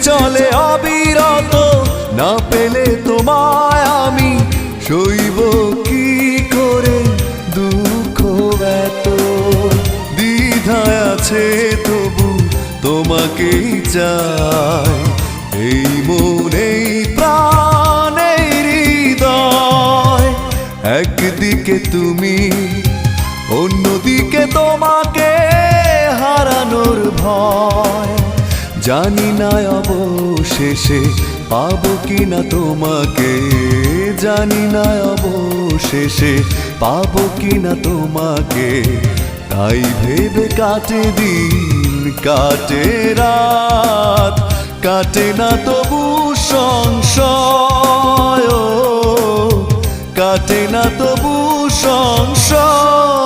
চলে অবিরত, না পেলে তোমায় আমি সইব কি করে দুঃখ এত। দ্বিধায় আছে তবু তোমাকেই চাই, এই মনে প্রাণ এই হৃদয়। একদিকে তুমি, অন্যদিকে তোমাকে হারানোর ভয়। জানি না অবশেষে পাবো কিনা তোমাকে, জানি না অবশেষে পাবো কিনা তোমাকে। তাই ভেবে কাটে দিন কাটে রাত, কাটে না তবু সংশয়, কাটে না তবু সংশয়।